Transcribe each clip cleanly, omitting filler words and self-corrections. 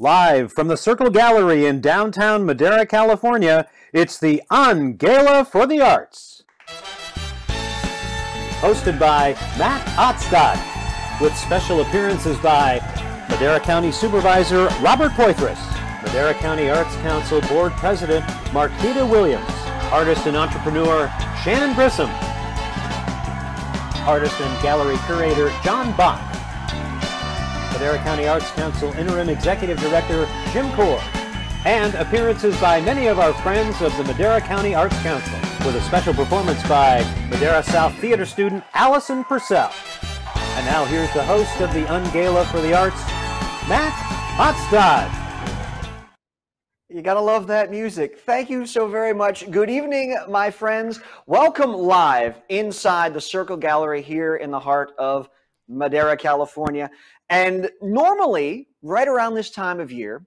Live from the Circle Gallery in downtown Madera, California, it's the Un-Gala for the Arts. Hosted by Matt Otstot, with special appearances by Madera County Supervisor Robert Poitras, Madera County Arts Council Board President Marquita Williams, artist and entrepreneur Shannon Grissom, artist and gallery curator John Bach, Madera County Arts Council Interim Executive Director Jim Kaur, and appearances by many of our friends of the Madera County Arts Council, with a special performance by Madera South Theater student Allison Purcell. And now here's the host of the Un-Gala for the Arts, Matt Otstot. You gotta love that music. Thank you so very much. Good evening, my friends. Welcome live inside the Circle Gallery here in the heart of Madera, California. And normally, right around this time of year,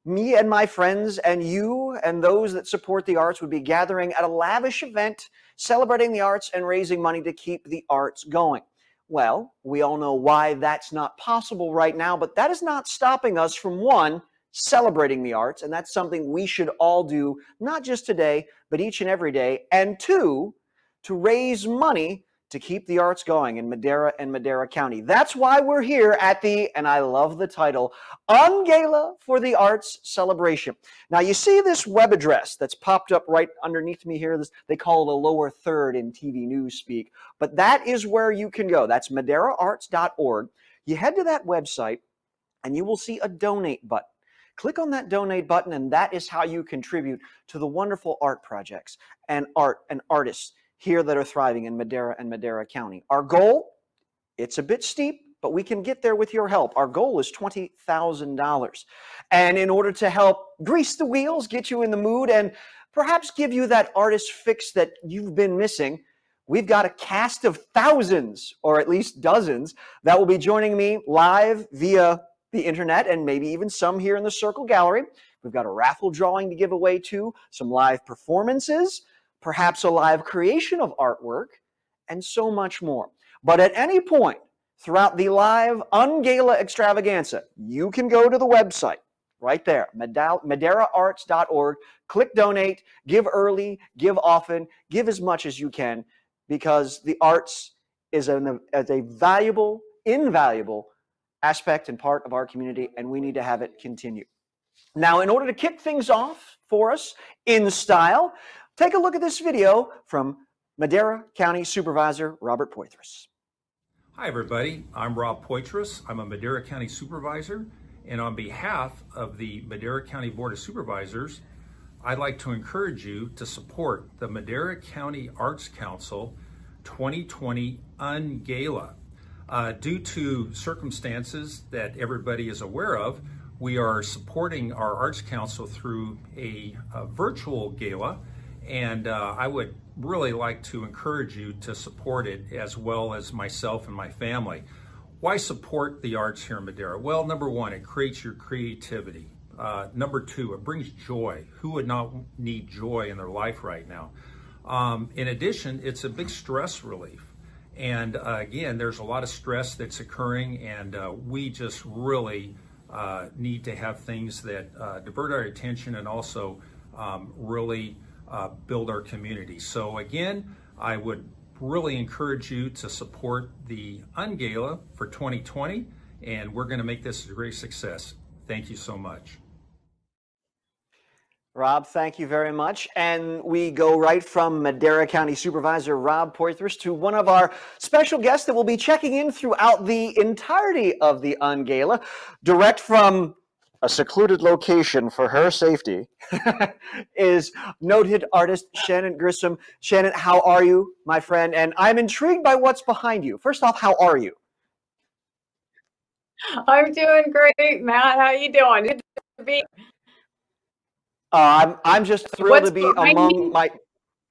me and my friends and you and those that support the arts would be gathering at a lavish event celebrating the arts and raising money to keep the arts going. Well, we all know why that's not possible right now, but that is not stopping us from, one, celebrating the arts, and that's something we should all do, not just today, but each and every day, and two, to raise money to keep the arts going in Madera and Madera County. That's why we're here at the, and I love the title, Un-Gala for the Arts Celebration. Now, you see this web address that's popped up right underneath me here. They call it a lower third in TV news speak, but that is where you can go. That's maderaarts.org. You head to that website, and you will see a donate button. Click on that donate button, and that is how you contribute to the wonderful art projects and artists here that are thriving in Madera and Madera County. Our goal, it's a bit steep, but we can get there with your help. Our goal is $20,000. And in order to help grease the wheels, get you in the mood, and perhaps give you that artist fix that you've been missing, we've got a cast of thousands, or at least dozens, that will be joining me live via the internet, and maybe even some here in the Circle Gallery. We've got a raffle drawing to give away too, some live performances, perhaps a live creation of artwork, and so much more. But at any point throughout the live Un-Gala extravaganza, you can go to the website right there, maderaarts.org, click donate, give early, give often, give as much as you can, because the arts is a valuable, invaluable aspect and part of our community, and we need to have it continue. Now, in order to kick things off for us in style, take a look at this video from Madera County Supervisor Robert Poitras. Hi everybody, I'm Rob Poitras. I'm a Madera County Supervisor, and on behalf of the Madera County Board of Supervisors, I'd like to encourage you to support the Madera County Arts Council 2020 Un-Gala. Due to circumstances that everybody is aware of, we are supporting our Arts Council through a virtual gala, and I would really like to encourage you to support it, as well as myself and my family. Why support the arts here in Madera? Well, number one, it creates your creativity. Number two, it brings joy. Who would not need joy in their life right now? In addition, it's a big stress relief. And again, there's a lot of stress that's occurring, and we just really need to have things that divert our attention and also really build our community. So again, I would really encourage you to support the Un-Gala for 2020, and we're going to make this a great success. Thank you so much. Rob, thank you very much. And we go right from Madera County Supervisor Rob Poitras to one of our special guests that will be checking in throughout the entirety of the Un-Gala, direct from a secluded location for her safety, is noted artist Shannon Grissom. Shannon, how are you, my friend? And I'm intrigued by what's behind you. First off, how are you? I'm doing great, Matt. How you doing? Good to be. I'm just thrilled to be among my.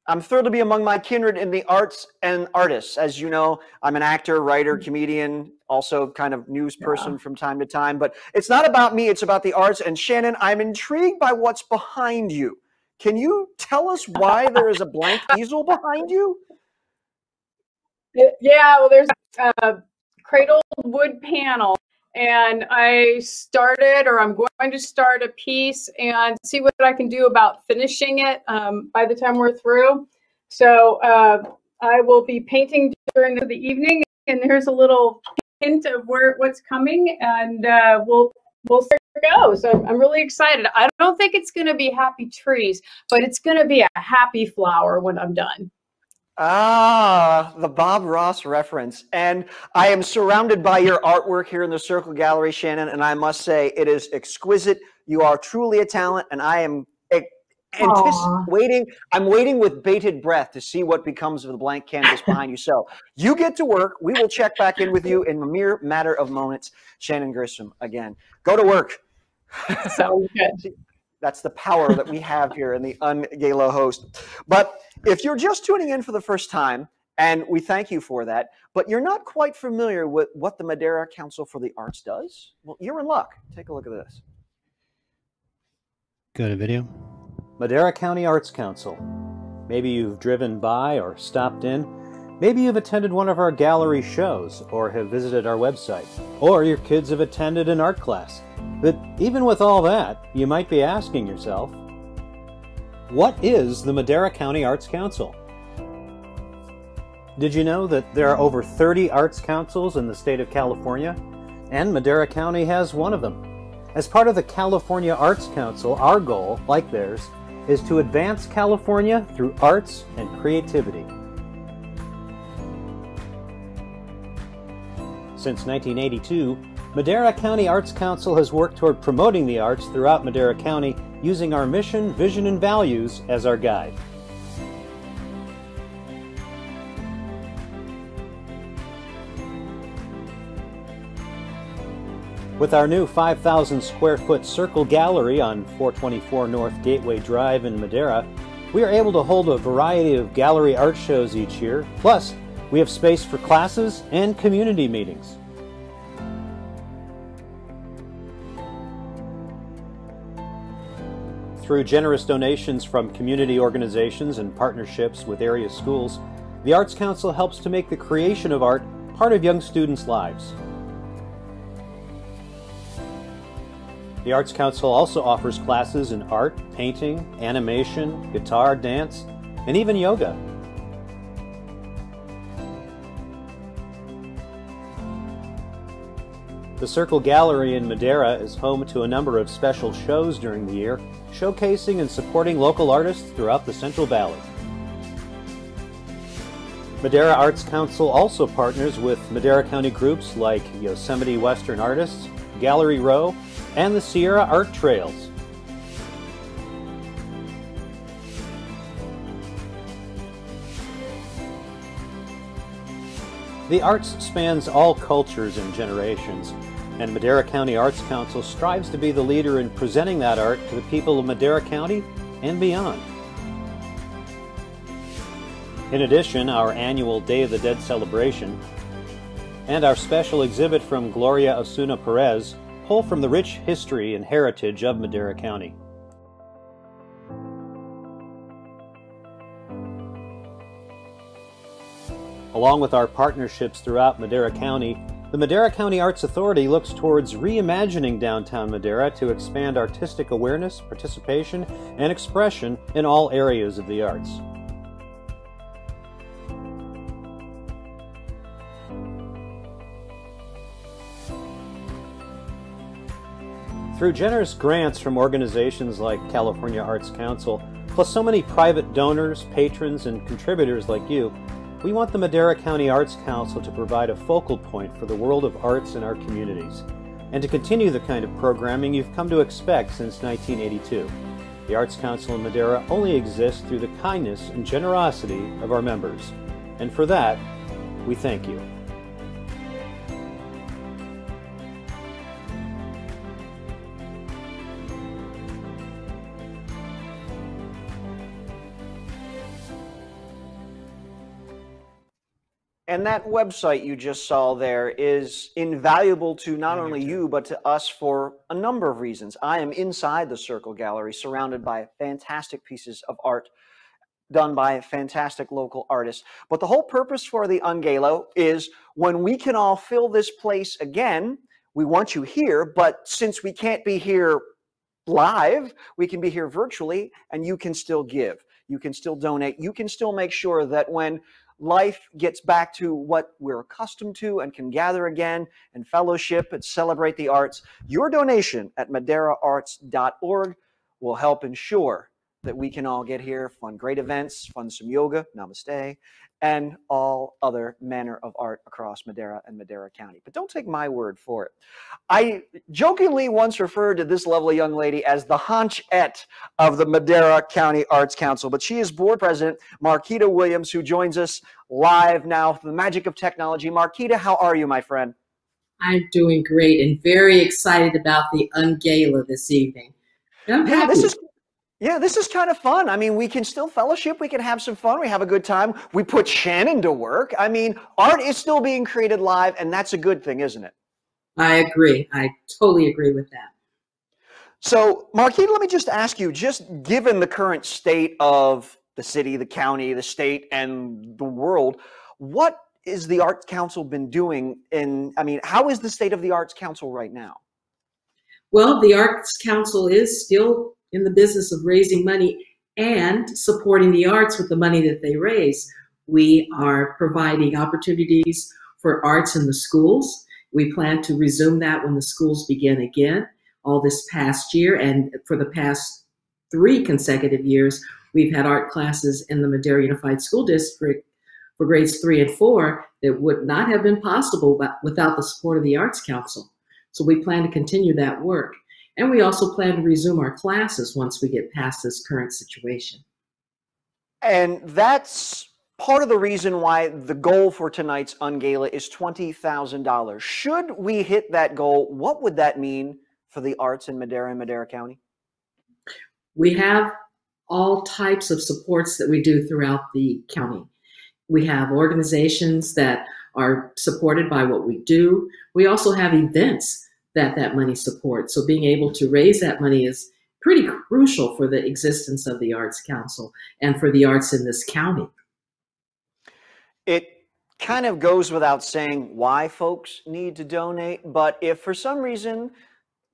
I'm thrilled to be among my kindred in the arts and artists. As you know, I'm an actor, writer, comedian, also kind of news person from time to time. But it's not about me, it's about the arts. And Shannon, I'm intrigued by what's behind you. Can you tell us why there is a blank easel behind you? Yeah, well, there's a cradled wood panel And I started, or I'm going to start a piece and see what I can do about finishing it by the time we're through. So I will be painting during the evening, and here's a little hint of what's coming, and we'll start to go. So I'm really excited. I don't think it's going to be happy trees, but it's going to be a happy flower when I'm done. Ah, the Bob Ross reference. And I am surrounded by your artwork here in the Circle Gallery, Shannon, and I must say it is exquisite. You are truly a talent, and I am waiting. I'm waiting with bated breath to see what becomes of the blank canvas behind you. So you get to work. We will check back in with you in a mere matter of moments. Shannon Grissom, again, go to work. Sounds good. That's the power that we have here in the Un-Gala host. But if you're just tuning in for the first time, and we thank you for that, but you're not quite familiar with what the Madera Council for the Arts does, well, you're in luck. Take a look at this. Go to video. Madera County Arts Council. Maybe you've driven by or stopped in. Maybe you've attended one of our gallery shows or have visited our website. Or your kids have attended an art class. But even with all that, you might be asking yourself, what is the Madera County Arts Council? Did you know that there are over 30 arts councils in the state of California? And Madera County has one of them. As part of the California Arts Council, our goal, like theirs, is to advance California through arts and creativity. Since 1982, Madera County Arts Council has worked toward promoting the arts throughout Madera County using our mission, vision, and values as our guide. With our new 5,000 square foot Circle Gallery on 424 North Gateway Drive in Madera, we are able to hold a variety of gallery art shows each year. Plus, we have space for classes and community meetings. Through generous donations from community organizations and partnerships with area schools, the Arts Council helps to make the creation of art part of young students' lives. The Arts Council also offers classes in art, painting, animation, guitar, dance, and even yoga. The Circle Gallery in Madera is home to a number of special shows during the year, showcasing and supporting local artists throughout the Central Valley. Madera Arts Council also partners with Madera County groups like Yosemite Western Artists, Gallery Row, and the Sierra Art Trails. The arts spans all cultures and generations, and Madera County Arts Council strives to be the leader in presenting that art to the people of Madera County and beyond. In addition, our annual Day of the Dead celebration and our special exhibit from Gloria Osuna Perez pull from the rich history and heritage of Madera County. Along with our partnerships throughout Madera County, the Madera County Arts Authority looks towards reimagining downtown Madera to expand artistic awareness, participation, and expression in all areas of the arts. Through generous grants from organizations like California Arts Council, plus so many private donors, patrons, and contributors like you, we want the Madera County Arts Council to provide a focal point for the world of arts in our communities, and to continue the kind of programming you've come to expect since 1982. The Arts Council in Madera only exists through the kindness and generosity of our members, and for that, we thank you. And that website you just saw there is invaluable to not only you, but to us for a number of reasons. I am inside the Circle Gallery, surrounded by fantastic pieces of art done by fantastic local artists. But the whole purpose for the Un-Gala is when we can all fill this place again, we want you here, but since we can't be here live, we can be here virtually, and you can still give. You can still donate. You can still make sure that when life gets back to what we're accustomed to and can gather again and fellowship and celebrate the arts, your donation at maderaarts.org will help ensure that we can all get here, fund great events, fund some yoga, namaste, and all other manner of art across Madera and Madera County. But don't take my word for it. I jokingly once referred to this lovely young lady as the haunchette of the Madera County Arts Council, but she is board president, Marquita Williams, who joins us live now through the magic of technology. Marquita, how are you, my friend? I'm doing great and very excited about the Un-Gala this evening. I'm happy. This is kind of fun. I mean, we can still fellowship. We can have some fun. We have a good time. We put Shannon to work. I mean, art is still being created live, and that's a good thing, isn't it? I agree. I totally agree with that. So, Marquita, let me just ask you, just given the current state of the city, the county, the state, and the world, what is the Arts Council been doing how is the state of the Arts Council right now? Well, the Arts Council is still in the business of raising money and supporting the arts with the money that they raise. We are providing opportunities for arts in the schools. We plan to resume that when the schools begin again. All this past year and for the past 3 consecutive years, we've had art classes in the Madera Unified School District for grades 3 and 4 that would not have been possible without the support of the Arts Council. So we plan to continue that work. And we also plan to resume our classes once we get past this current situation. And that's part of the reason why the goal for tonight's Un-Gala is $20,000. Should we hit that goal, what would that mean for the arts in Madera and Madera County? We have all types of supports that we do throughout the county. We have organizations that are supported by what we do. We also have events that money supports. So being able to raise that money is pretty crucial for the existence of the Arts Council and for the arts in this county. It kind of goes without saying why folks need to donate, but if for some reason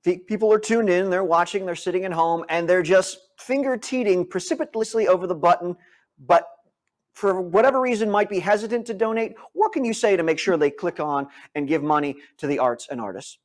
people are tuned in, they're watching, they're sitting at home, and they're just finger-teeting precipitously over the button, but for whatever reason might be hesitant to donate, what can you say to make sure they click on and give money to the arts and artists?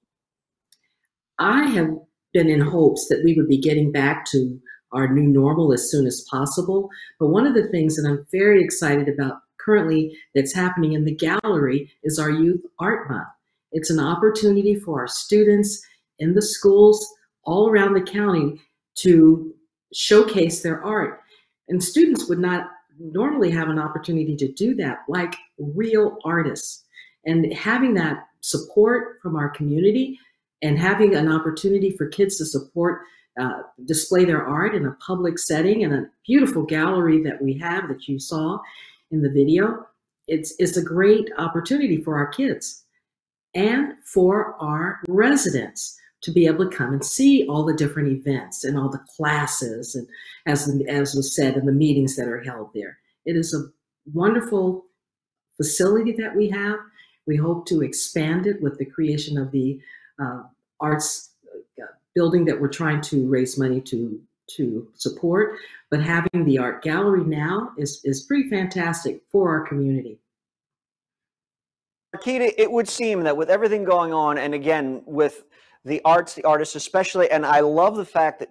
I have been in hopes that we would be getting back to our new normal as soon as possible. But one of the things that I'm very excited about currently that's happening in the gallery is our Youth Art Month. It's an opportunity for our students in the schools all around the county to showcase their art. And students would not normally have an opportunity to do that like real artists. And having that support from our community and having an opportunity for kids to support, display their art in a public setting in a beautiful gallery that we have that you saw in the video, it's a great opportunity for our kids and for our residents to be able to come and see all the different events and all the classes and as was said in the meetings that are held there. It is a wonderful facility that we have. We hope to expand it with the creation of the arts building that we're trying to raise money to support, but having the art gallery now is pretty fantastic for our community. Marquita, it would seem that with everything going on, and again, with the arts, the artists especially, and I love the fact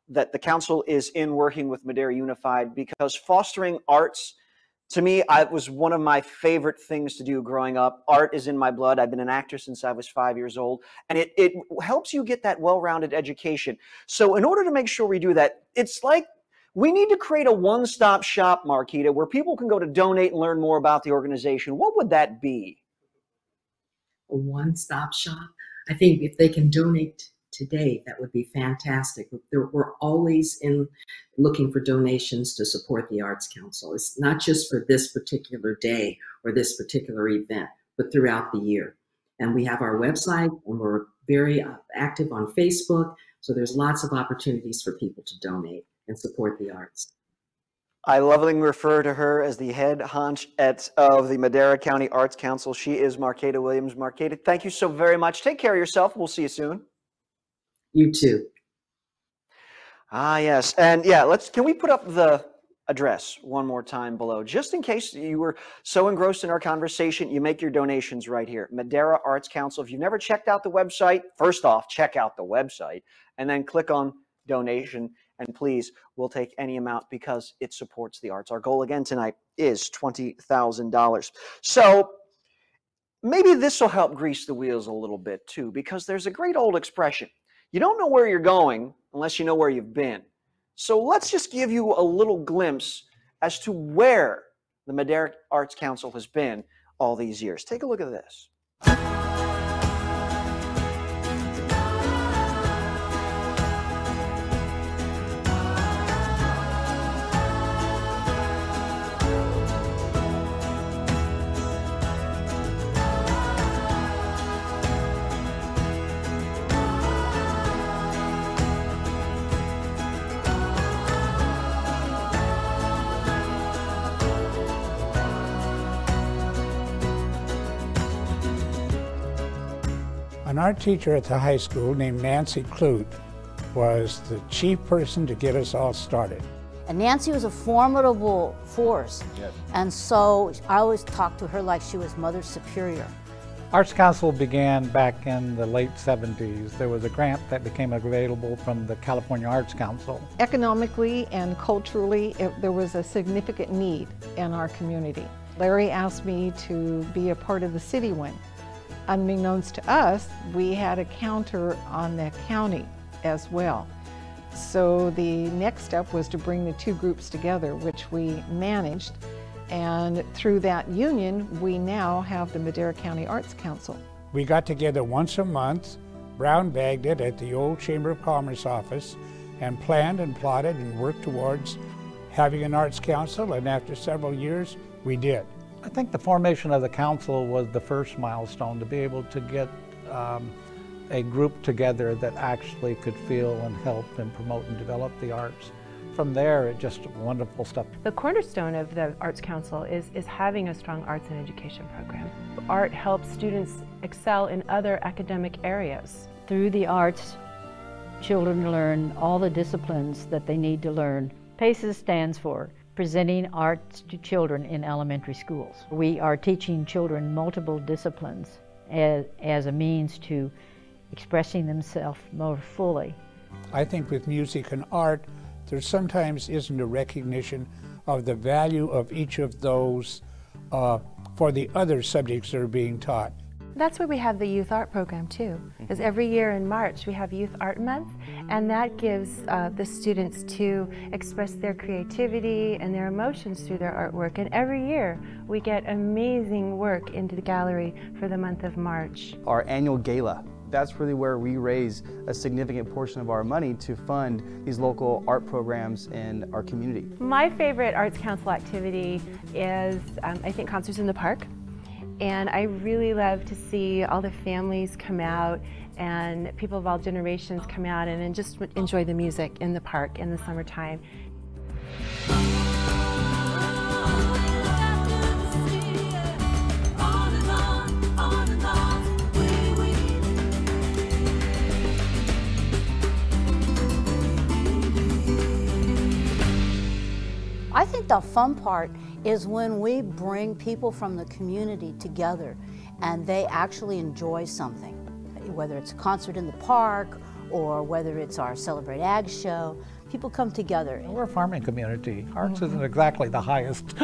that the council is in working with Madera Unified, because fostering arts, to me, it was one of my favorite things to do growing up. Art is in my blood. I've been an actor since I was 5 years old, and it helps you get that well-rounded education. So in order to make sure we do that, it's like we need to create a one-stop shop, Marquita, where people can go to donate and learn more about the organization. What would that be? A one-stop shop? I think if they can donate today, that would be fantastic. We're always looking for donations to support the Arts Council. It's not just for this particular day or this particular event, but throughout the year. And we have our website, and we're very active on Facebook. So there's lots of opportunities for people to donate and support the arts. I lovingly refer to her as the head honch of the Madera County Arts Council. She is Marqueta Williams. Marqueta, thank you so very much. Take care of yourself. We'll see you soon. You too. Ah, yes. And yeah, can we put up the address one more time below, just in case you were so engrossed in our conversation, you make your donations right here. Madera Arts Council. If you've never checked out the website, first off, check out the website and then click on donation. And please, we'll take any amount because it supports the arts. Our goal again tonight is $20,000. So maybe this will help grease the wheels a little bit too, because there's a great old expression. You don't know where you're going unless you know where you've been. So let's just give you a little glimpse as to where the Madera Arts Council has been all these years. Take a look at this. An art teacher at the high school named Nancy Clute was the chief person to get us all started. And Nancy was a formidable force. Yes. And so I always talked to her like she was Mother Superior. Arts Council began back in the late 70s. There was a grant that became available from the California Arts Council. Economically and culturally, there was a significant need in our community. Larry asked me to be a part of the city wing. Unbeknownst to us, we had a counter on the county as well. So the next step was to bring the two groups together, which we managed. And through that union, we now have the Madera County Arts Council. We got together once a month, brown bagged it at the old Chamber of Commerce office, and planned and plotted and worked towards having an arts council, and after several years, we did. I think the formation of the council was the first milestone to be able to get a group together that actually could feel and help and promote and develop the arts. From there, it just wonderful stuff. The cornerstone of the Arts Council is having a strong arts and education program. Art helps students excel in other academic areas. Through the arts, children learn all the disciplines that they need to learn. PACES stands for Presenting Arts to Children in Elementary Schools. We are teaching children multiple disciplines as a means to expressing themselves more fully. I think with music and art, there sometimes isn't a recognition of the value of each of those for the other subjects that are being taught. That's why we have the Youth Art Program too, because every year in March we have Youth Art Month, and that gives the students to express their creativity and their emotions through their artwork. And every year we get amazing work into the gallery for the month of March. Our annual gala, that's really where we raise a significant portion of our money to fund these local art programs in our community. My favorite Arts Council activity is, I think, concerts in the park. And I really love to see all the families come out and people of all generations come out and just enjoy the music in the park in the summertime. I think the fun part is when we bring people from the community together and they actually enjoy something, whether it's a concert in the park or whether it's our Celebrate Ag show. People come together. We're a farming community. Arts isn't exactly the highest.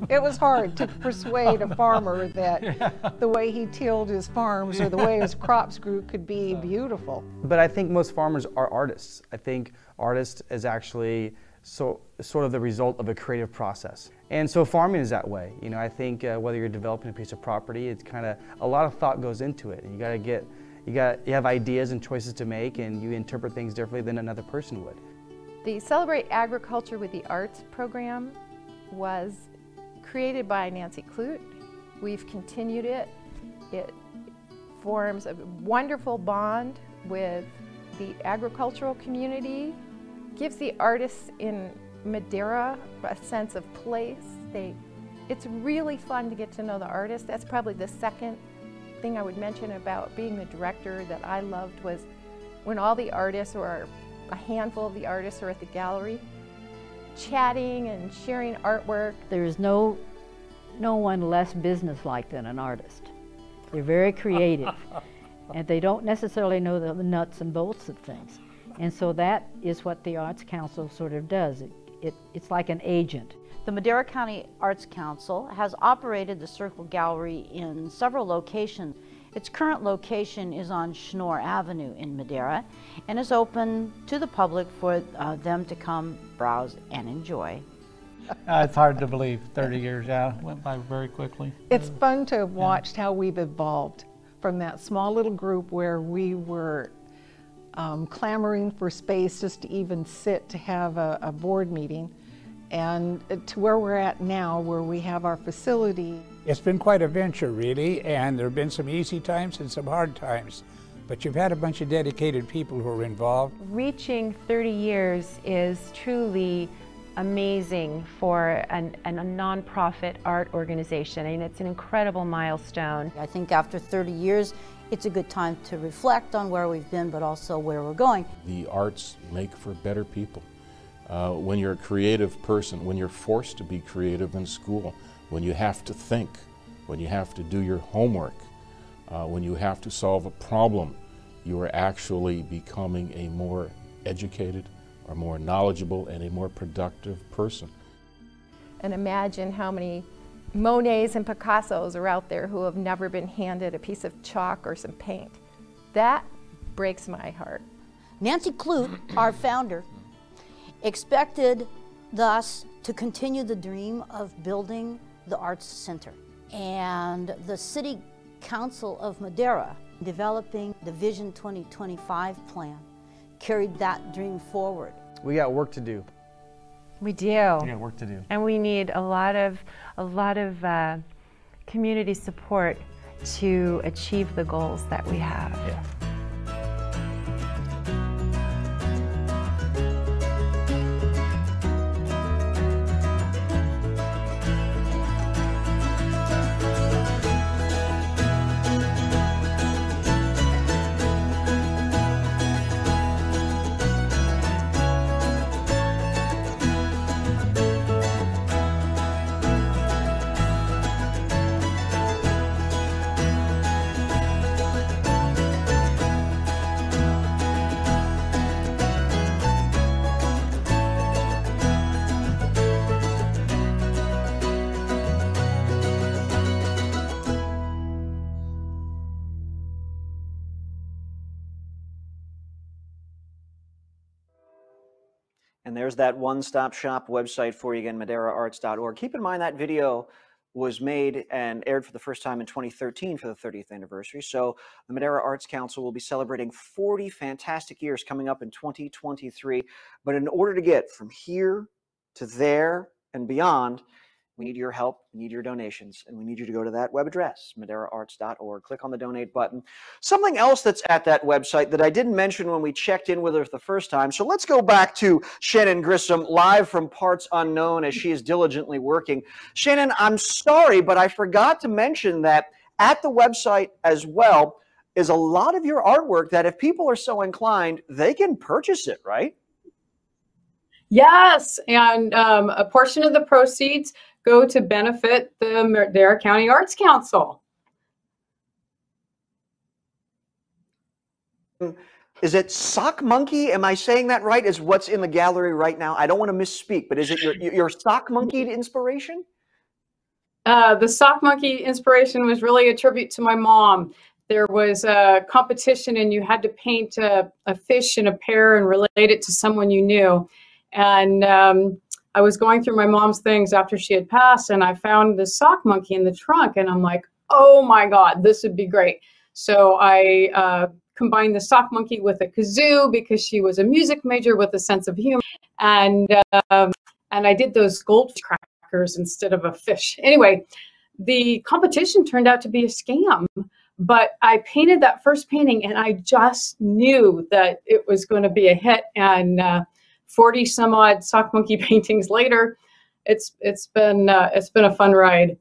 It was hard to persuade a farmer that the way he tilled his farms or the way his crops grew could be beautiful. But I think most farmers are artists. I think artist is actually sort of the result of a creative process. And so farming is that way. You know, I think whether you're developing a piece of property, it's kind of, a lot of thought goes into it. And you have ideas and choices to make, and you interpret things differently than another person would. The Celebrate Agriculture with the Arts program was created by Nancy Clute. We've continued it. It forms a wonderful bond with the agricultural community, gives the artists in Madera a sense of place. It's really fun to get to know the artists. That's probably the second thing I would mention about being the director that I loved was when all the artists, or a handful of the artists, are at the gallery, chatting and sharing artwork. There's no one less businesslike than an artist. They're very creative, and they don't necessarily know the nuts and bolts of things. And so that is what the Arts Council sort of does. It's like an agent. The Madera County Arts Council has operated the Circle Gallery in several locations. Its current location is on Schnorr Avenue in Madera and is open to the public for them to come browse and enjoy. It's hard to believe, 30 years, yeah, went by very quickly. It's fun to have watched how we've evolved from that small little group where we were clamoring for space just to even sit to have a board meeting, and to where we're at now, where we have our facility. It's been quite a venture, really, and there have been some easy times and some hard times, but you've had a bunch of dedicated people who are involved. Reaching 30 years is truly amazing for a nonprofit art organization, and it's an incredible milestone. I think after 30 years, it's a good time to reflect on where we've been, but also where we're going. The arts make for better people. When you're a creative person, when you're forced to be creative in school, when you have to think, when you have to do your homework, when you have to solve a problem, you are actually becoming a more educated, or more knowledgeable, and a more productive person. And imagine how many Monets and Picassos are out there who have never been handed a piece of chalk or some paint. That breaks my heart. Nancy Clute, our founder, expected thus to continue the dream of building the Arts Center. And the City Council of Madera, developing the Vision 2025 plan, carried that dream forward. We got work to do. We do. We got work to do. And we need a lot of community support to achieve the goals that we have. Yeah. And there's that one-stop shop website for you again, maderaarts.org. Keep in mind that video was made and aired for the first time in 2013 for the 30th anniversary. So the Madera Arts Council will be celebrating 40 fantastic years coming up in 2023. But in order to get from here to there and beyond, we need your help, we need your donations, and we need you to go to that web address, maderaarts.org. Click on the donate button. Something else that's at that website that I didn't mention when we checked in with her the first time. So let's go back to Shannon Grissom, live from parts unknown as she is diligently working. Shannon, I'm sorry, but I forgot to mention that at the website as well is a lot of your artwork that if people are so inclined, they can purchase it, right? Yes, and a portion of the proceeds go to benefit the Madera County Arts Council. Is it Sock Monkey? Am I saying that right? Is what's in the gallery right now? I don't want to misspeak, but is it your Sock Monkey inspiration? The Sock Monkey inspiration was really a tribute to my mom. There was a competition and you had to paint a fish and a pear and relate it to someone you knew. And I was going through my mom's things after she had passed, and I found this sock monkey in the trunk, and I'm like, oh my God, this would be great. So I combined the sock monkey with a kazoo because she was a music major with a sense of humor, and I did those gold crackers instead of a fish. Anyway, the competition turned out to be a scam, but I painted that first painting, and I just knew that it was going to be a hit, and 40 some odd sock monkey paintings later, it's been a fun ride.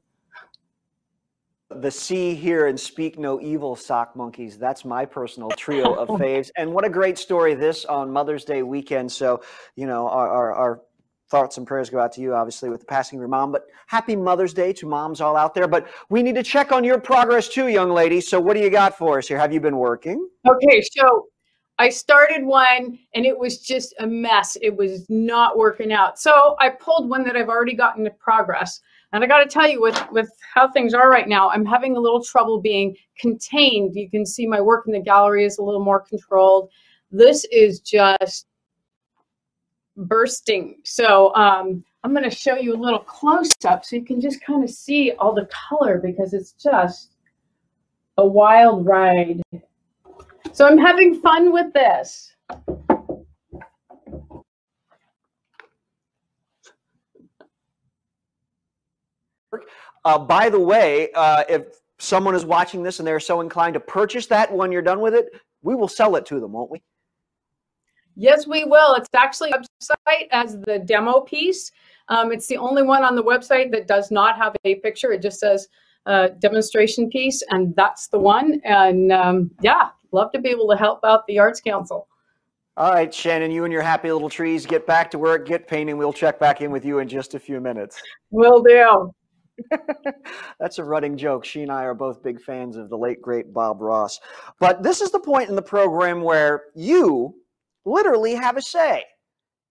The See, Hear, and Speak No Evil sock monkeys. That's my personal trio of faves. And what a great story this on Mother's Day weekend. So, you know, our thoughts and prayers go out to you, obviously, with the passing of your mom. But happy Mother's Day to moms all out there. But we need to check on your progress too, young lady. So what do you got for us here? Have you been working? Okay, so I started one and it was just a mess. It was not working out. So I pulled one that I've already gotten to progress. And I got to tell you, with how things are right now, I'm having a little trouble being contained. You can see my work in the gallery is a little more controlled. This is just bursting. So I'm going to show you a little close-up so you can just kind of see all the color, because it's just a wild ride. So I'm having fun with this. By the way, if someone is watching this and they're so inclined to purchase that when you're done with it, we will sell it to them, won't we? Yes, we will. It's actually on the website as the demo piece. It's the only one on the website that does not have a picture. It just says demonstration piece, and that's the one. And yeah, love to be able to help out the Arts Council. All right, Shannon, you and your happy little trees, get back to work, get painting. We'll check back in with you in just a few minutes. Will do. That's a running joke. She and I are both big fans of the late, great Bob Ross. But this is the point in the program where you literally have a say.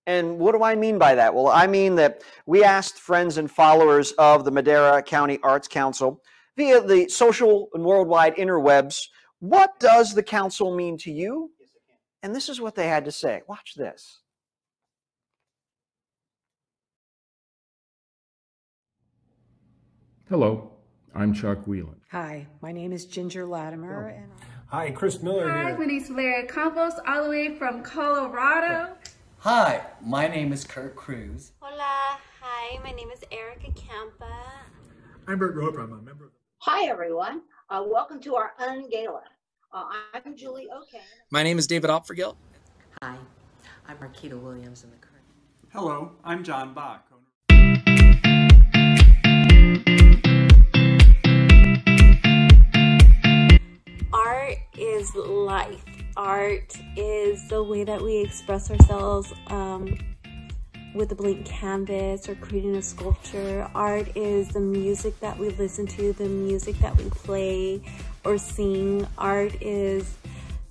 And what do I mean by that? Well, I mean that we asked friends and followers of the Madera County Arts Council via the social and worldwide interwebs, what does the council mean to you? And this is what they had to say. Watch this. Hello, I'm Chuck Whelan. Hi, my name is Ginger Latimer. And hi, Chris Miller here. Hi, my name's Valeria Campos, all the way from Colorado. Hi, my name is Kurt Cruz. Hola, hi, my name is Erica Campa. I'm Bert Roper, I'm a member of the... Hi, everyone. Welcome to our Un-Gala. I'm Julie O'Kane. My name is David Opfergill. Hi, I'm Marquita Williams in the current. Hello, I'm John Bach. Art is life. Art is the way that we express ourselves with a blank canvas or creating a sculpture. Art is the music that we listen to, the music that we play or sing. Art is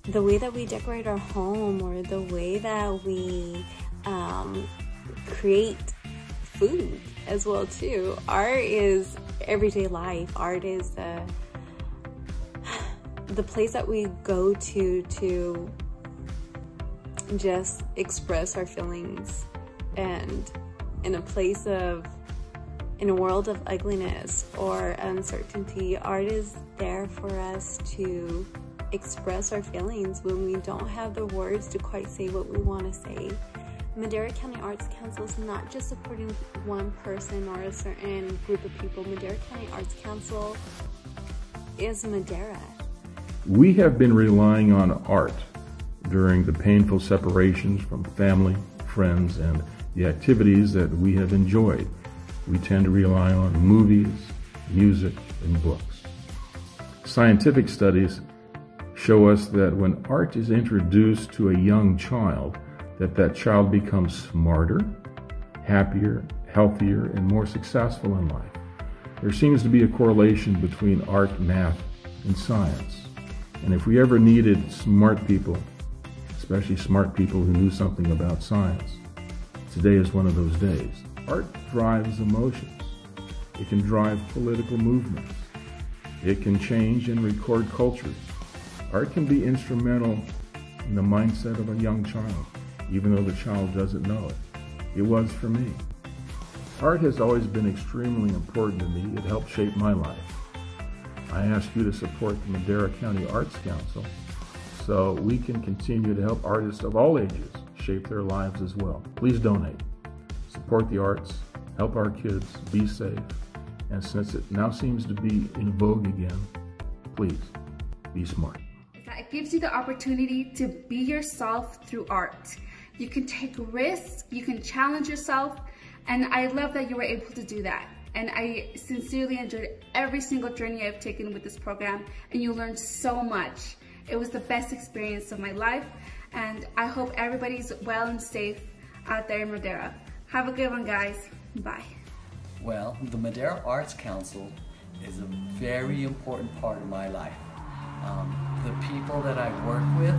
the way that we decorate our home, or the way that we create food as well too. Art is everyday life. Art is the place that we go to just express our feelings. And in a world of ugliness or uncertainty, art is there for us to express our feelings when we don't have the words to quite say what we want to say. Madera County Arts Council is not just supporting one person or a certain group of people. Madera County Arts Council is Madera. We have been relying on art during the painful separations from family, friends, and the activities that we have enjoyed. We tend to rely on movies, music, and books. Scientific studies show us that when art is introduced to a young child, that child becomes smarter, happier, healthier, and more successful in life. There seems to be a correlation between art, math, and science. And if we ever needed smart people, especially smart people who knew something about science, today is one of those days. Art drives emotions. It can drive political movements. It can change and record cultures. Art can be instrumental in the mindset of a young child, even though the child doesn't know it. It was for me. Art has always been extremely important to me. It helped shape my life. I ask you to support the Madera County Arts Council so we can continue to help artists of all ages shape their lives as well. Please donate. Support the arts, help our kids be safe, and since it now seems to be in vogue again, please be smart. That gives you the opportunity to be yourself through art. You can take risks, you can challenge yourself, and I love that you were able to do that. And I sincerely enjoyed every single journey I've taken with this program, and you learned so much. It was the best experience of my life, and I hope everybody's well and safe out there in Madera. Have a good one, guys. Bye. Well, the Madera Arts Council is a very important part of my life. The people that I work with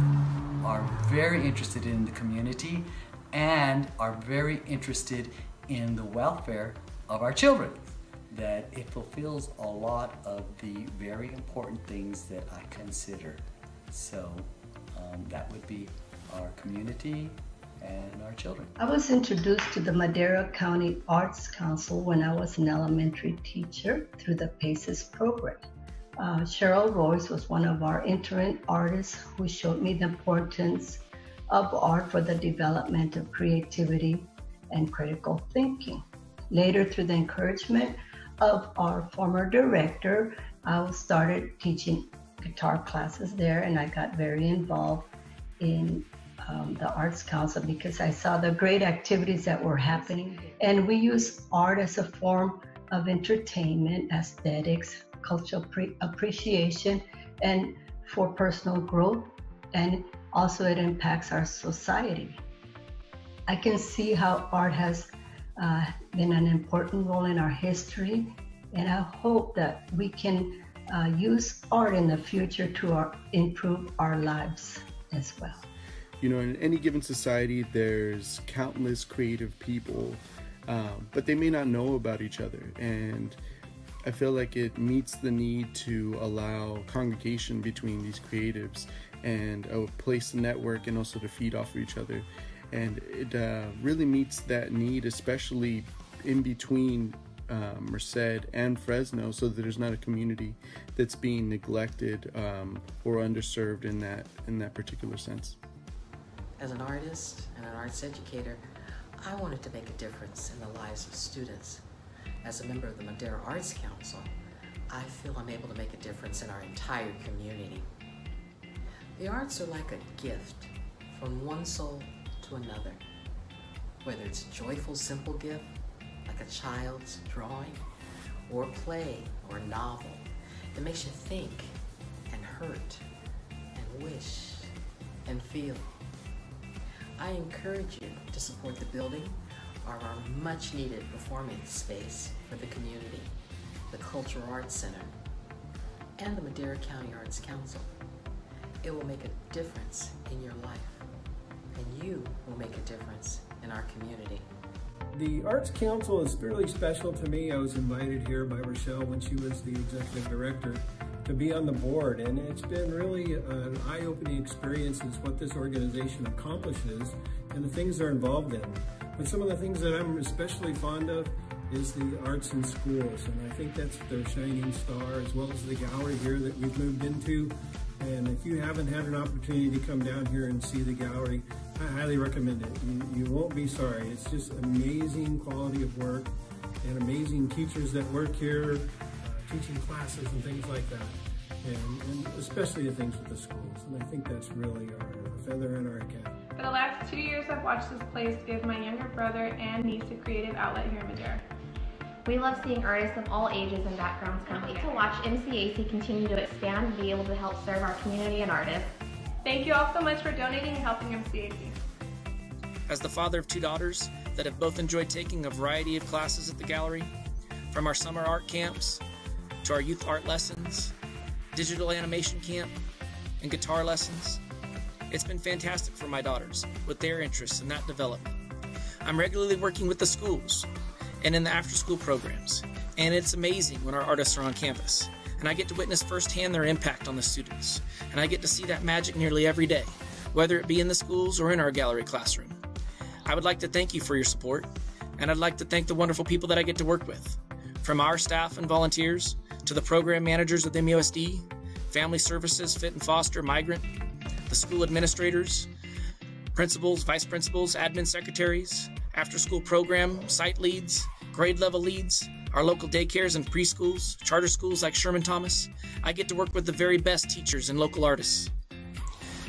are very interested in the community and are very interested in the welfare of our children. That it fulfills a lot of the very important things that I consider. So that would be our community and our children. I was introduced to the Madera County Arts Council when I was an elementary teacher through the PACES program. Cheryl Royce was one of our intern artists who showed me the importance of art for the development of creativity and critical thinking. Later, through the encouragement of our former director, I started teaching guitar classes there, and I got very involved in the Arts Council because I saw the great activities that were happening. And we use art as a form of entertainment, aesthetics, cultural appreciation, and for personal growth, and also it impacts our society. I can see how art has been an important role in our history, and I hope that we can use art in the future to improve our lives as well. You know, in any given society, there's countless creative people, but they may not know about each other. And I feel like it meets the need to allow congregation between these creatives and a place to network and also to feed off of each other. And it really meets that need, especially in between Merced and Fresno, so that there's not a community that's being neglected or underserved in that particular sense. As an artist and an arts educator, I wanted to make a difference in the lives of students. As a member of the Madera Arts Council, I feel I'm able to make a difference in our entire community. The arts are like a gift from one soul to another. Whether it's a joyful, simple gift, like a child's drawing, or play, or novel, it makes you think and hurt and wish and feel. I encourage you to support the building of our much-needed performance space for the community, the Cultural Arts Center, and the Madera County Arts Council. It will make a difference in your life, and you will make a difference in our community. The Arts Council is fairly special to me. I was invited here by Rochelle when she was the executive director to be on the board, and it's been really an eye-opening experience is what this organization accomplishes and the things they're involved in. But some of the things that I'm especially fond of is the arts in schools, and I think that's their shining star, as well as the gallery here that we've moved into. And if you haven't had an opportunity to come down here and see the gallery, I highly recommend it. You won't be sorry. It's just amazing quality of work and amazing teachers that work here, teaching classes and things like that, and especially the things with the schools. And I think that's really our feather in our cap. For the last 2 years, I've watched this place give my younger brother and niece a creative outlet here in Madera. We love seeing artists of all ages and backgrounds come together. To watch MCAC continue to expand and be able to help serve our community and artists. Thank you all so much for donating and helping MCAC. As the father of 2 daughters that have both enjoyed taking a variety of classes at the gallery, from our summer art camps to our youth art lessons, digital animation camp, and guitar lessons, it's been fantastic for my daughters with their interests in that development. I'm regularly working with the schools and in the after-school programs, and it's amazing when our artists are on campus, and I get to witness firsthand their impact on the students, and I get to see that magic nearly every day, whether it be in the schools or in our gallery classroom. I would like to thank you for your support, and I'd like to thank the wonderful people that I get to work with, from our staff and volunteers to the program managers of MUSD, Family Services, Fit and Foster, Migrant, the school administrators, principals, vice principals, admin secretaries, after-school program, site leads, grade level leads, our local daycares and preschools, charter schools like Sherman Thomas. I get to work with the very best teachers and local artists.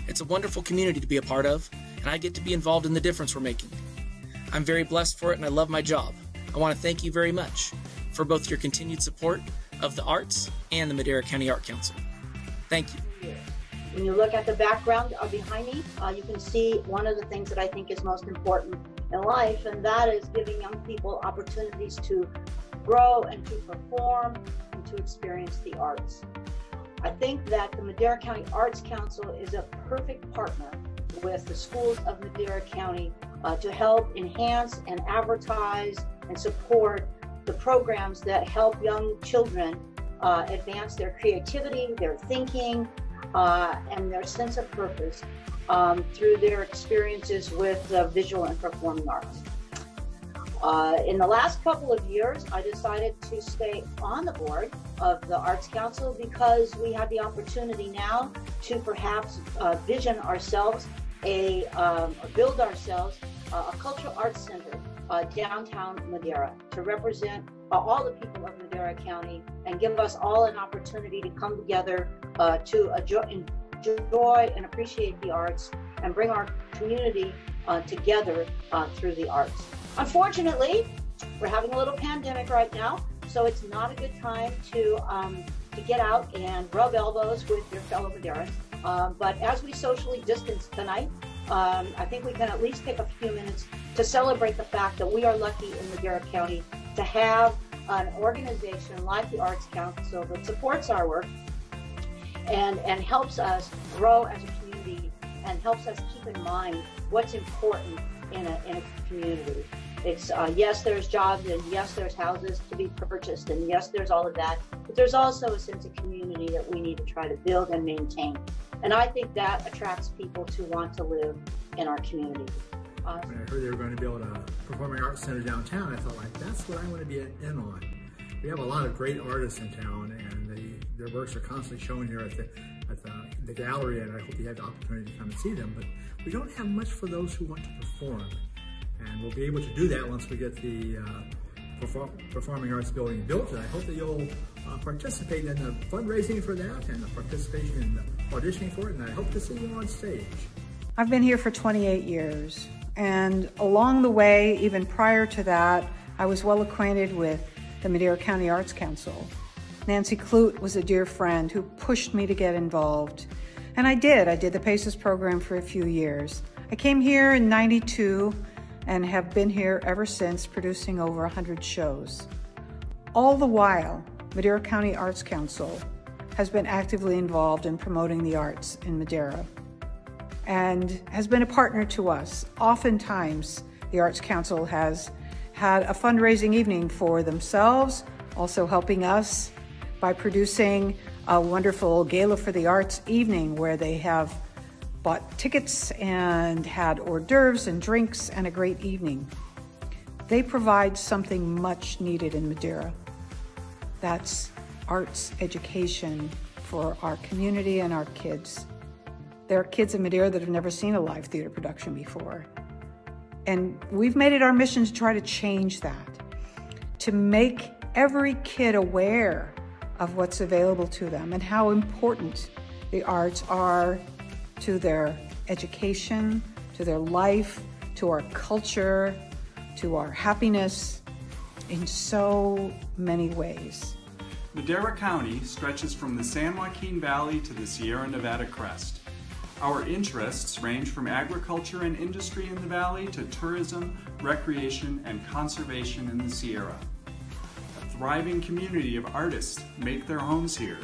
It's a wonderful community to be a part of, and I get to be involved in the difference we're making. I'm very blessed for it, and I love my job. I want to thank you very much for both your continued support of the arts and the Madera County Art Council. Thank you. When you look at the background behind me, you can see one of the things that I think is most important in life, and that is giving young people opportunities to grow and to perform and to experience the arts. I think that the Madera County Arts Council is a perfect partner with the schools of Madera County to help enhance and advertise and support the programs that help young children advance their creativity, their thinking, and their sense of purpose through their experiences with visual and performing arts. In the last couple of years, I decided to stay on the board of the Arts Council because we have the opportunity now to perhaps vision ourselves, build ourselves a cultural arts center downtown Madera to represent all the people of Madera County and give us all an opportunity to come together to enjoy and appreciate the arts and bring our community together through the arts. Unfortunately, we're having a little pandemic right now, so it's not a good time to get out and rub elbows with your fellow Maderans. But as we socially distance tonight, I think we can at least take a few minutes to celebrate the fact that we are lucky in Madera County to have an organization like the Arts Council that supports our work and helps us grow as a community and helps us keep in mind what's important in a community. It's yes, there's jobs, and yes, there's houses to be purchased, and yes, there's all of that, but there's also a sense of community that we need to try to build and maintain. And I think that attracts people to want to live in our community. When I heard they were going to build a performing arts center downtown, I thought, like, that's what I want to be in on. We have a lot of great artists in town, and their works are constantly shown here at the gallery, and I hope you have the opportunity to come and see them. But we don't have much for those who want to perform. And we'll be able to do that once we get the Performing Arts Building built. And I hope that you'll participate in the fundraising for that and the participation in the auditioning for it. And I hope to see you on stage. I've been here for 28 years. And along the way, even prior to that, I was well acquainted with the Madera County Arts Council. Nancy Clute was a dear friend who pushed me to get involved. And I did. I did the PACES program for a few years. I came here in '92 and have been here ever since, producing over 100 shows. All the while, Madera County Arts Council has been actively involved in promoting the arts in Madera and has been a partner to us. Oftentimes, the Arts Council has had a fundraising evening for themselves, also helping us by producing a wonderful Gala for the Arts evening where they have bought tickets and had hors d'oeuvres and drinks and a great evening. They provide something much needed in Madera. That's arts education for our community and our kids. There are kids in Madera that have never seen a live theater production before. And we've made it our mission to try to change that, to make every kid aware of what's available to them and how important the arts are to their education, to their life, to our culture, to our happiness, in so many ways. Madera County stretches from the San Joaquin Valley to the Sierra Nevada crest. Our interests range from agriculture and industry in the valley to tourism, recreation, and conservation in the Sierra. A thriving community of artists make their homes here.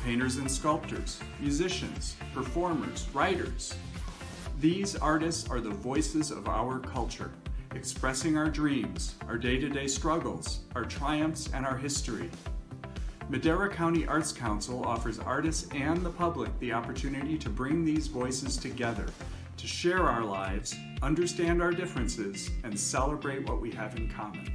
Painters and sculptors, musicians, performers, writers. These artists are the voices of our culture, expressing our dreams, our day-to-day struggles, our triumphs, and our history. Madera County Arts Council offers artists and the public the opportunity to bring these voices together, to share our lives, understand our differences, and celebrate what we have in common.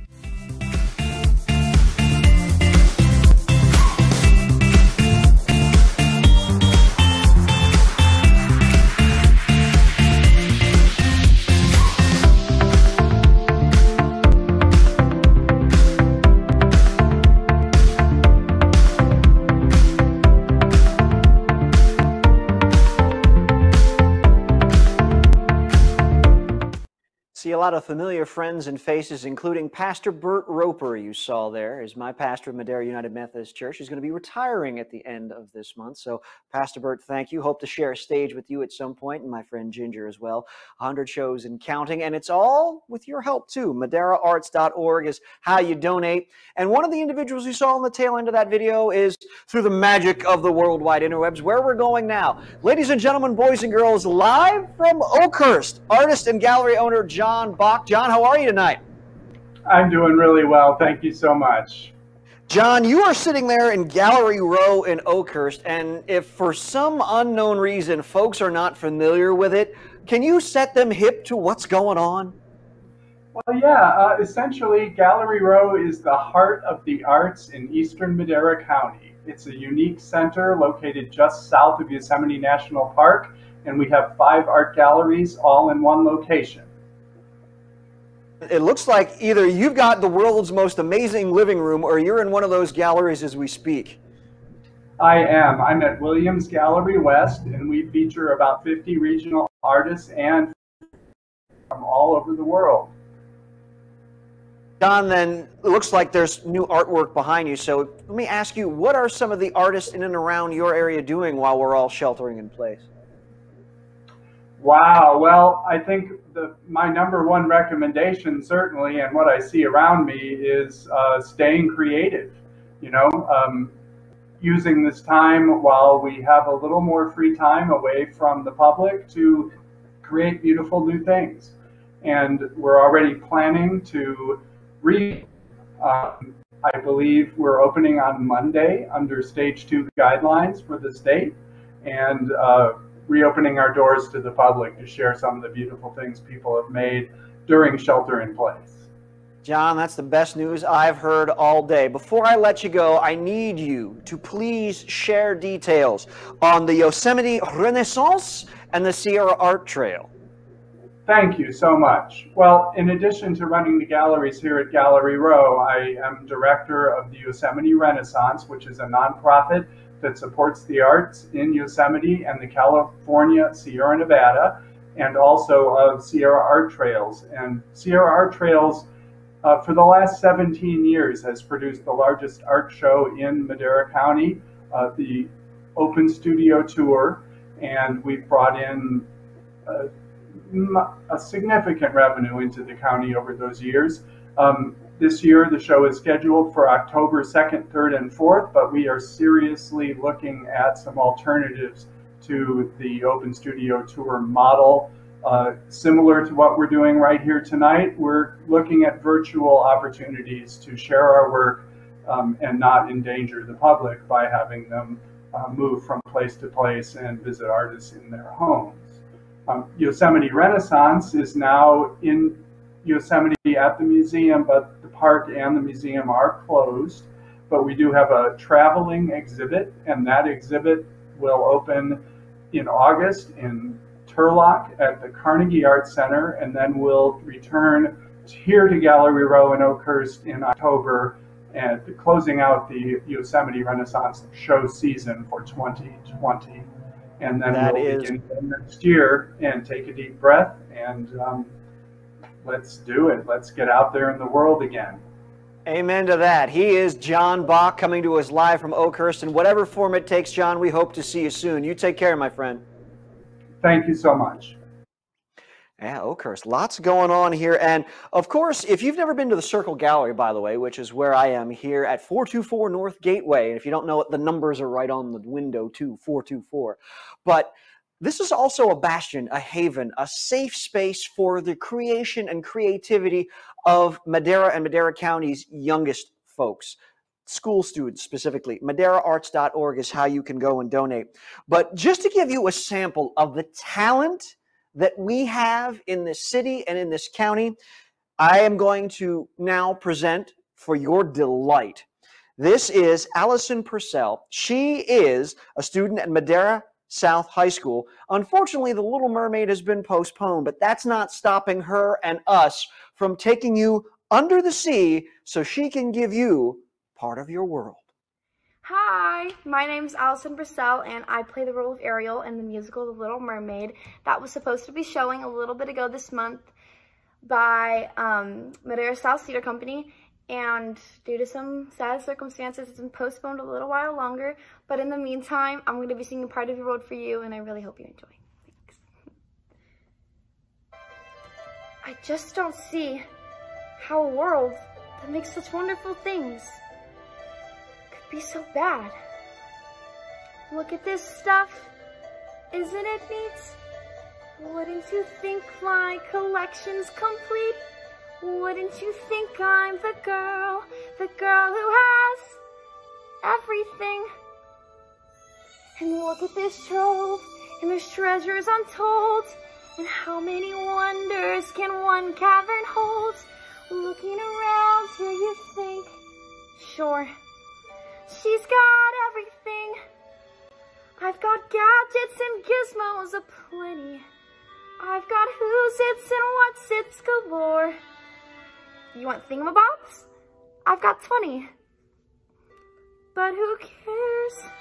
See a lot of familiar friends and faces, including Pastor Bert Roper, you saw there, is my pastor of Madera United Methodist Church. He's going to be retiring at the end of this month. So, Pastor Bert, thank you. Hope to share a stage with you at some point, and my friend Ginger as well. 100 shows and counting, and it's all with your help, too. MaderaArts.org is how you donate. And one of the individuals you saw on the tail end of that video is through the magic of the worldwide interwebs, where we're going now. Ladies and gentlemen, boys and girls, live from Oakhurst, artist and gallery owner John Bach. John, how are you tonight? I'm doing really well. Thank you so much. John, you are sitting there in Gallery Row in Oakhurst, and if for some unknown reason folks are not familiar with it, can you set them hip to what's going on? Well, yeah, essentially Gallery Row is the heart of the arts in eastern Madera County. It's a unique center located just south of Yosemite National Park, and we have 5 art galleries all in one location. It looks like either you've got the world's most amazing living room or you're in one of those galleries as we speak. I am. I'm at Williams Gallery West, and we feature about 50 regional artists and from all over the world. John, then it looks like there's new artwork behind you. So let me ask you, what are some of the artists in and around your area doing while we're all sheltering in place? Wow. Well, I think my #1 recommendation, certainly, and what I see around me is staying creative. You know, using this time while we have a little more free time away from the public to create beautiful new things. And we're already planning to I believe we're opening on Monday under Stage 2 guidelines for the state, and reopening our doors to the public to share some of the beautiful things people have made during shelter in place. John, that's the best news I've heard all day. Before I let you go, I need you to please share details on the Yosemite Renaissance and the Sierra Art Trail. Thank you so much. Well, in addition to running the galleries here at Gallery Row, I am director of the Yosemite Renaissance, which is a nonprofit that supports the arts in Yosemite and the California Sierra Nevada, and also of Sierra Art Trails. And Sierra Art Trails, for the last 17 years, has produced the largest art show in Madera County, the Open Studio Tour, and we've brought in a significant revenue into the county over those years. This year, the show is scheduled for October 2nd, 3rd, and 4th, but we are seriously looking at some alternatives to the Open Studio Tour model. Similar to what we're doing right here tonight, we're looking at virtual opportunities to share our work and not endanger the public by having them move from place to place and visit artists in their homes. Yosemite Renaissance is now in Yosemite at the museum, but the park and the museum are closed. But we do have a traveling exhibit, and that exhibit will open in August in Turlock at the Carnegie Art Center, and then we'll return here to Gallery Row in Oakhurst in October, and closing out the Yosemite Renaissance show season for 2020. And then we'll begin next year and take a deep breath and let's do it. Let's get out there in the world again. Amen to that. He is John Bach, coming to us live from Oakhurst. In whatever form it takes, John, we hope to see you soon. You take care, my friend. Thank you so much. Yeah, Oakhurst. Lots going on here. And, of course, if you've never been to the Circle Gallery, by the way, which is where I am here at 424 North Gateway, and if you don't know it, the numbers are right on the window, too, 424. But this is also a bastion, a haven, a safe space for the creation and creativity of Madera and Madera County's youngest folks. School students specifically. MaderaArts.org is how you can go and donate. But just to give you a sample of the talent that we have in this city and in this county, I am going to now present for your delight. This is Allison Purcell. She is a student at Madera South High School. Unfortunately, The Little Mermaid has been postponed, but that's not stopping her and us from taking you under the sea so she can give you part of your world. Hi, my name is Allison Purcell, and I play the role of Ariel in the musical The Little Mermaid that was supposed to be showing a little bit ago this month. by Madera South Cedar Company, and due to some sad circumstances, it's been postponed a little while longer. But in the meantime, I'm going to be singing Part of Your World for you, and I really hope you enjoy. Thanks. I just don't see how a world that makes such wonderful things could be so bad. Look at this stuff. Isn't it neat? Wouldn't you think my collection's complete? Wouldn't you think I'm the girl who has everything? And look at this trove, and there's treasures untold. And how many wonders can one cavern hold? Looking around here you think, sure, she's got everything. I've got gadgets and gizmos aplenty. I've got who's-its and what's-its galore. You want thingamabobs? I've got 20. But who cares?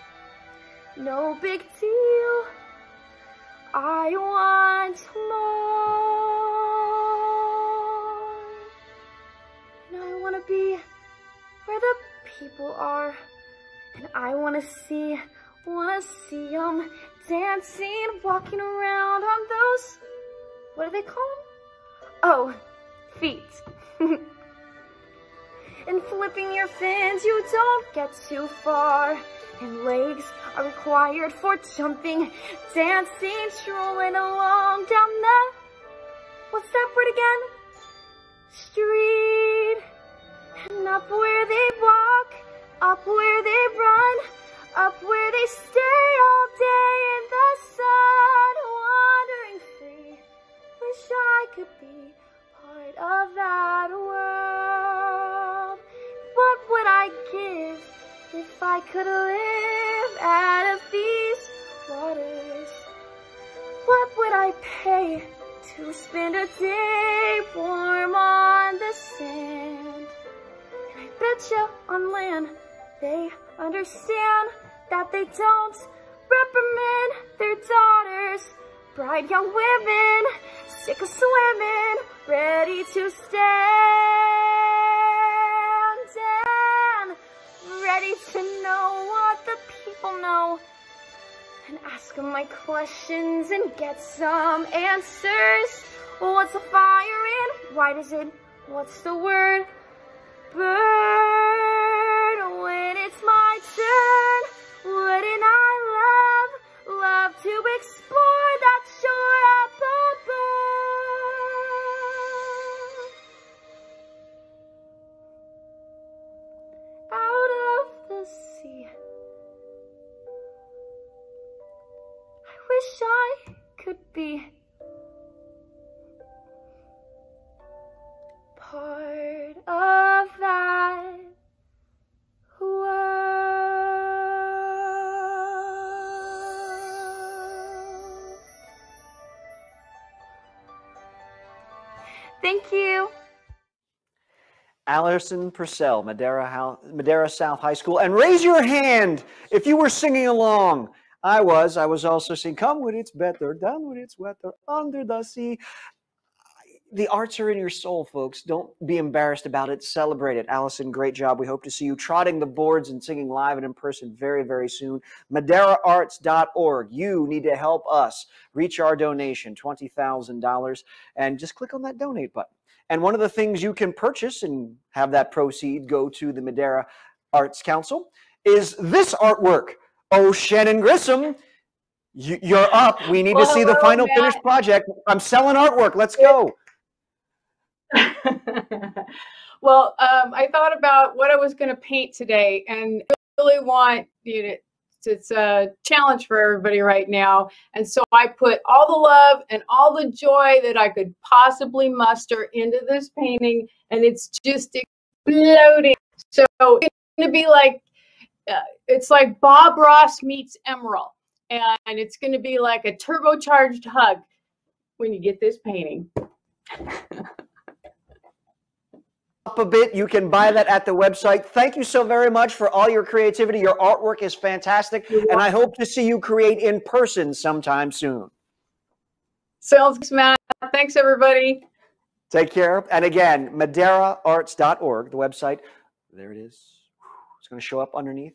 No big deal. I want more. And I want to be where the people are. And I want to see them dancing, walking around on those, what do they call them? Oh, feet. And flipping your fins, you don't get too far. And legs are required for jumping, dancing, strolling along down the, what's that word again? Street. And up where they walk, up where they run, up where they stay all day in the sun, wandering free. Wish I could be part of that world. What would I give if I could live at these waters? What would I pay to spend a day warm on the sand? And I betcha on land they understand that they don't reprimand their daughters. Bright young women, sick of swimming, ready to stand and ready to know what the people know. And ask them my questions and get some answers. What's the fire in? Why does it? What's the word? Burn. When it's my turn, wouldn't I love to explore that shore up above, out of the sea. I wish I could be part of that world. Thank you. Allison Purcell, Madera South High School. And raise your hand if you were singing along. I was also singing, come when it's better, down when it's wetter, under the sea. The arts are in your soul, folks. Don't be embarrassed about it. Celebrate it. Allison, great job. We hope to see you trotting the boards and singing live and in person very, very soon. MaderaArts.org. You need to help us reach our donation, $20,000, and just click on that donate button. And one of the things you can purchase and have that proceed go to the Madera Arts Council is this artwork. Oh, Shannon Grissom, you're up. We need to see the final finished project. I'm selling artwork. Let's go. Well, I thought about what I was going to paint today, and I really want it's a challenge for everybody right now. And so I put all the love and all the joy that I could possibly muster into this painting, and it's just exploding. So it's going to be like, it's like Bob Ross meets Emerald, and it's going to be like a turbocharged hug when you get this painting. Up a bit, you can buy that at the website. Thank you so very much for all your creativity. Your artwork is fantastic, and I hope to see you create in person sometime soon. Sounds good, Matt. Thanks, everybody. Take care. And again, MaderaArts.org, the website. There it is. It's going to show up underneath.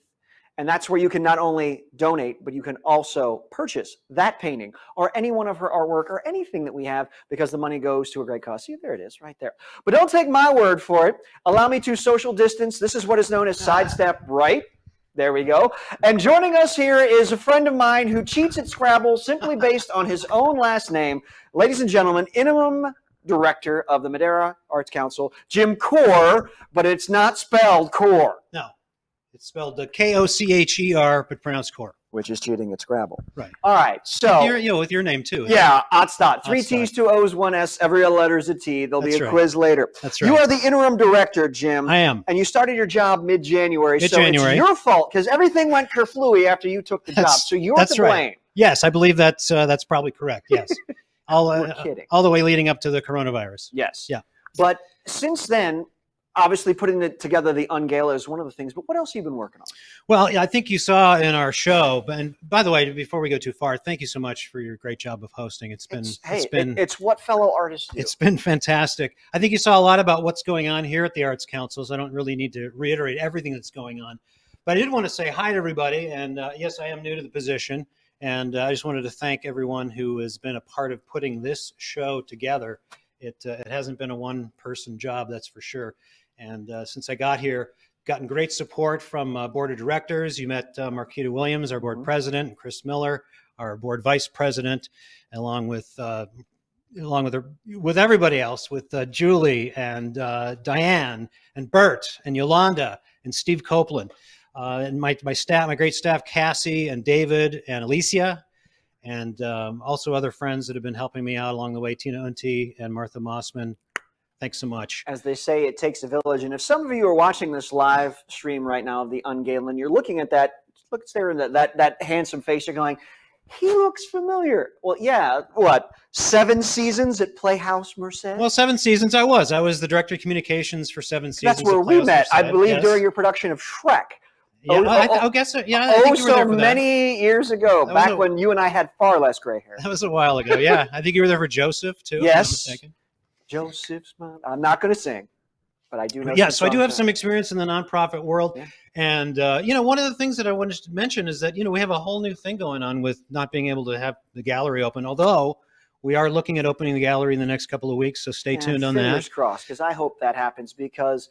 And that's where you can not only donate, but you can also purchase that painting or any one of her artwork or anything that we have, because the money goes to a great cause. See, there it is right there. But don't take my word for it. Allow me to social distance. This is what is known as sidestep right. There we go. And joining us here is a friend of mine who cheats at Scrabble simply based on his own last name. Ladies and gentlemen, interim director of the Madera Arts Council, Jim Core, but it's not spelled Core. No. It's spelled K-O-C-H-E-R, but pronounced Core. Which is cheating at Scrabble. Right. All right, so... With your name, too. Yeah, Otstot. 3 T's, 2 O's, 1 S. Every other letter is a T. There'll be a quiz later. That's right. You are the interim director, Jim. I am. And you started your job mid-January. Mid-January. So it's your fault, because everything went kerflooey after you took the job. So you're to blame. Right. Yes, I believe that's probably correct, yes. We're kidding. All the way leading up to the coronavirus. Yes. Yeah. But since then... Obviously, putting together the Un-Gala is one of the things, but what else have you been working on? Well, I think you saw in our show, and by the way, before we go too far, thank you so much for your great job of hosting. It's what fellow artists do. It's been fantastic. I think you saw a lot about what's going on here at the Arts Council, so I don't really need to reiterate everything that's going on. But I did want to say hi to everybody, and yes, I am new to the position, and I just wanted to thank everyone who has been a part of putting this show together. It hasn't been a one-person job, that's for sure. And since I got here, gotten great support from board of directors. You met Marquita Williams, our board president, and Chris Miller, our board vice president, along with everybody else, with Julie and Diane and Bert and Yolanda and Steve Copeland, and my staff, my great staff, Cassie and David and Alicia, and also other friends that have been helping me out along the way, Tina Unti and Martha Mossman. Thanks so much. As they say, it takes a village. And if some of you are watching this live stream right now of the Un-Gala, and you're looking at that, look there in that handsome face, you're going, he looks familiar. Well, yeah, what, 7 seasons at Playhouse Merced? Well, 7 seasons I was the director of communications for 7 seasons. That's where we met, I believe, during your production of Shrek. Yeah, I guess so. Yeah, I think you were there for many years ago, back when you and I had far less gray hair. That was a while ago, yeah. I think you were there for Joseph, too. Yes. Joseph's Mom. I'm not going to sing, but I do know. Yeah, so I do have some experience in the nonprofit world. Yeah. And, one of the things that I wanted to mention is that, we have a whole new thing going on with not being able to have the gallery open, although we are looking at opening the gallery in the next couple of weeks, so stay tuned on that. Fingers crossed, because I hope that happens, because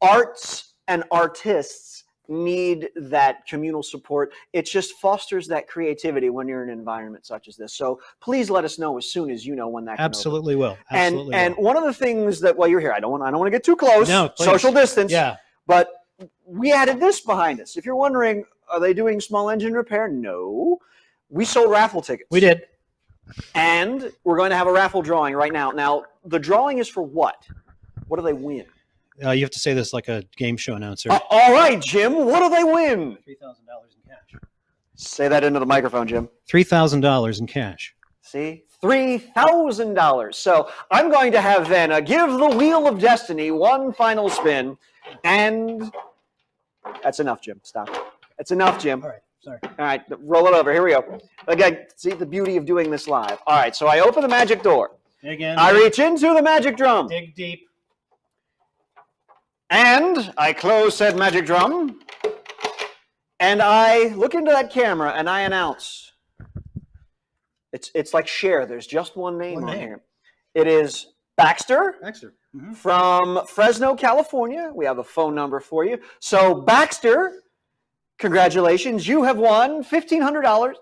arts and artists need that communal support. It just fosters that creativity when you're in an environment such as this. So please let us know as soon as you know when that can Absolutely open. Will. Absolutely and one of the things that while you're here, I don't want to get too close. No, please. Social distance. Yeah. But we added this behind us. If you're wondering, are they doing small engine repair? No. We sold raffle tickets. We did. And we're going to have a raffle drawing right now. Now, the drawing is for what? What do they win? You have to say this like a game show announcer. All right, Jim. What do they win? $3,000 in cash. Say that into the microphone, Jim. $3,000 in cash. See? $3,000. So I'm going to have Vanna give the Wheel of Destiny one final spin. And that's enough, Jim. Stop. That's enough, Jim. All right. Sorry. All right. Roll it over. Here we go. Again, see the beauty of doing this live. All right. So I open the magic door. Again. I reach into the magic drum. Dig deep. And I close said magic drum, and I look into that camera, and I announce. It's like Cher. There's just one name on here. It is Baxter. Baxter. Mm-hmm. From Fresno, California. We have a phone number for you. So, Baxter, congratulations. You have won $1,500.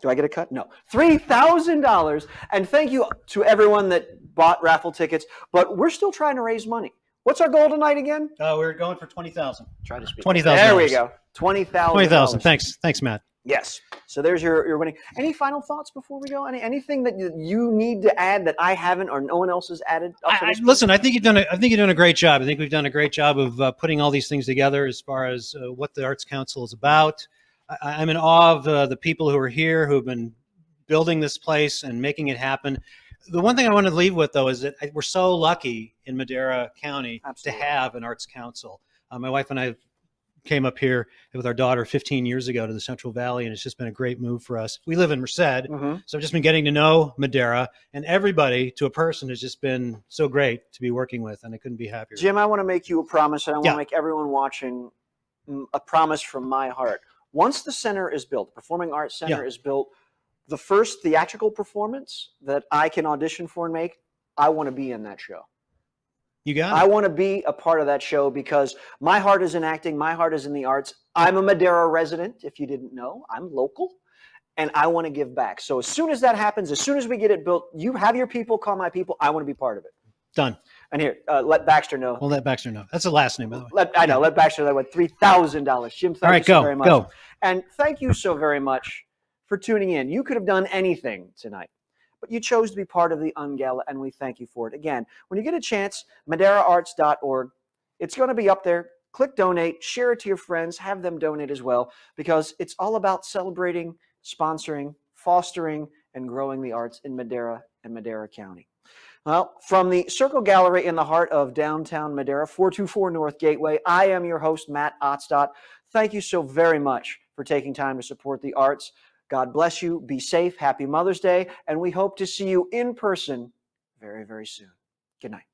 Do I get a cut? No. $3,000. And thank you to everyone that bought raffle tickets. But we're still trying to raise money. What's our goal tonight again? We're going for $20,000. Try to speak. $20,000. There we go. $20,000. $20,000. Thanks, Matt. Yes. So there's your winning. Any final thoughts before we go? Anything that you need to add that I haven't or no one else has added? Listen, I think you've done a great job. I think we've done a great job of putting all these things together as far as what the Arts Council is about. I'm in awe of the people who are here who have been building this place and making it happen. The one thing I want to leave with, though, is that we're so lucky in Madera County to have an Arts Council. My wife and I have came up here with our daughter 15 years ago to the Central Valley, and it's just been a great move for us. We live in Merced, so I've just been getting to know Madera, and everybody to a person has just been so great to be working with, and I couldn't be happier. Jim, I want to make you a promise, and I want to make everyone watching a promise from my heart. Once the center is built, the Performing Arts Center is built, the first theatrical performance that I can audition for and make, I want to be in that show. You got it. I want to be a part of that show because my heart is in acting. My heart is in the arts. I'm a Madera resident, if you didn't know. I'm local, and I want to give back. So as soon as that happens, as soon as we get it built, you have your people, call my people. I want to be part of it. Done. And here, let Baxter know. Well, let Baxter know. That's the last name, by the way. I know. Let Baxter know that went $3,000. Jim, thank you so very much. Go. And thank you so very much for tuning in. You could have done anything tonight, but you chose to be part of the Un-Gala, and we thank you for it. Again, when you get a chance, MaderaArts.org, it's going to be up there. Click donate, share it to your friends, have them donate as well, because it's all about celebrating, sponsoring, fostering, and growing the arts in Madera and Madera County. Well, from the Circle Gallery in the heart of downtown Madera, 424 North Gateway, I am your host, Matt Otstot. Thank you so very much for taking time to support the arts. God bless you. Be safe. Happy Mother's Day. And we hope to see you in person very, very soon. Good night.